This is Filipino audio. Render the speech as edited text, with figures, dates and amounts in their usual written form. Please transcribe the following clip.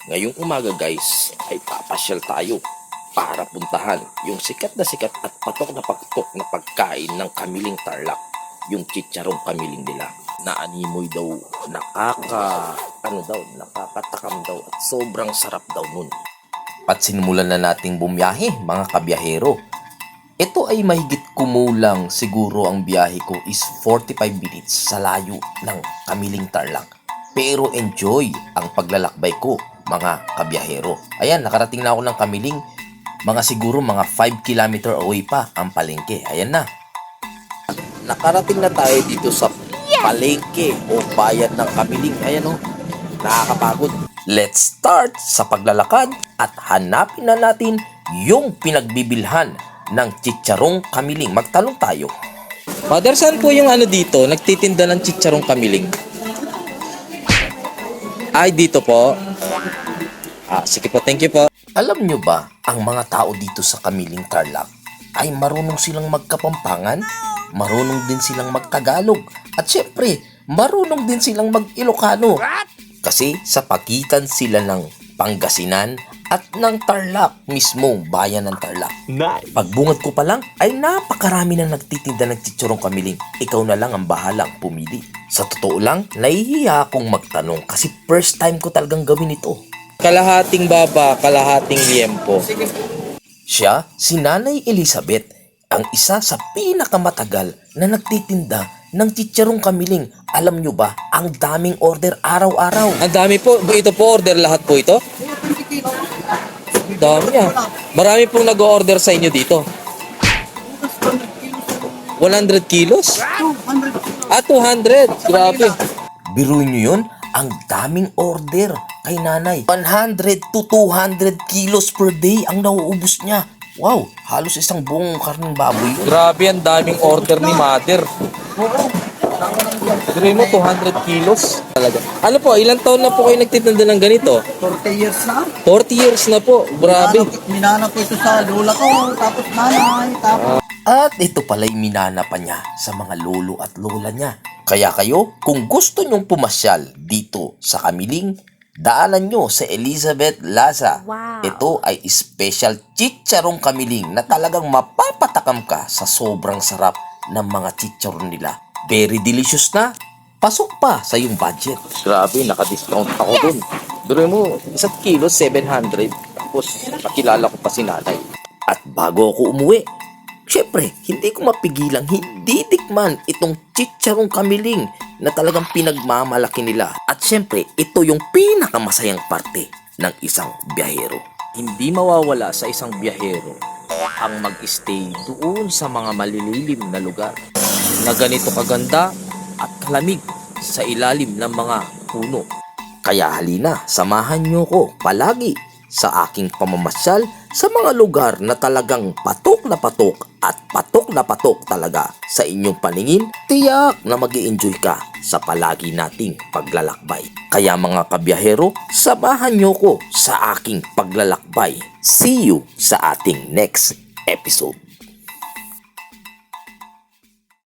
Ngayong umaga guys ay papasyal tayo para puntahan yung sikat at patok na pagkain ng Kamiling Tarlac, yung chicharong kamiling nila na animoy daw, nakakatakam daw at sobrang sarap daw nun. At sinimulan na nating bumiyahe mga kabiyahero. Ito ay mahigit kumulang, siguro ang biyahe ko is 45 minutes sa layo ng Kamiling Tarlac. Pero enjoy ang paglalakbay ko mga kabiyahero. Ayan, nakarating na ako ng Kamiling. Siguro mga 5 kilometer away pa ang palengke. Ayan na. Nakarating na tayo dito sa palengke o bayan ng Kamiling. Ayan o, nakakapagod. Let's start sa paglalakad at hanapin na natin yung pinagbibilhan ng chicharong kamiling. Magtanong tayo. Father, saan po yung dito? Nagtitinda ng chicharong kamiling? Ay, dito po. Sige po, thank you po. Alam nyo ba, ang mga tao dito sa Kamiling Tarlac ay marunong silang magkapampangan, marunong din silang magtagalog, at syempre, marunong din silang mag-Ilocano. Kasi sa pagitan sila ng Pangasinan at ng Tarlac, mismong bayan ng Tarlac. Nice. Pagbungad ko pa lang ay napakarami na nagtitinda ng chicharong kamiling. Ikaw na lang ang bahalang pumili. Sa totoo lang, nahihiya akong magtanong kasi first time ko talagang gawin ito. Kalahating baba, kalahating liempo. Siya, si Nanay Elizabeth, ang isa sa pinakamatagal na nagtitinda ng chicharong kamiling. Alam nyo ba, ang daming order araw-araw. Ang dami po. Ito po, order lahat po ito? Dami Marami pong nag-order sa inyo dito. 100 kilos? 200. Grabe. Biruin nyo yun, ang daming order kay nanay. 100 to 200 kilos per day ang nauubos niya. Wow, halos isang buong karning baboy yun. Grabe, ang daming order ni mother. Biruin mo, 200 kilos. Talaga. Ano po, ilang taon na po kayo nagtitinda ng ganito? 40 years na. 40 years na po, grabe. Minana ko ito sa lola ko, tapos nanay, tapos... At ito pala'y minana pa niya sa mga lolo at lola niya. Kaya kayo, kung gusto nyong pumasyal dito sa Kamiling, daanan nyo sa Elizabeth Laza. Wow. Ito ay special chicharong kamiling na talagang mapapatakam ka sa sobrang sarap ng mga chicharon nila. Very delicious na. Pasok pa sa yung budget. Grabe, naka-discount ako dun. Pero mo, 1 kilo, 700. Tapos, nakilala ko pa si nanay. At bago ako umuwi, syempre, hindi ko mapigilang hindi tikman itong chicharong kamiling na talagang pinagmamalaki nila. At syempre, ito yung pinakamasayang parte ng isang biyahero. Hindi mawawala sa isang biyahero ang mag-stay doon sa mga malililim na lugar na ganito kaganda at kalamig sa ilalim ng mga puno. Kaya halina, samahan nyo ko palagi sa aking pamamasyal sa mga lugar na talagang patok na patok talaga sa inyong paningin. Tiyak na mag-i-enjoy ka sa palagi nating paglalakbay. Kaya mga kabiyahero, samahan nyo ko sa aking paglalakbay. See you sa ating next episode.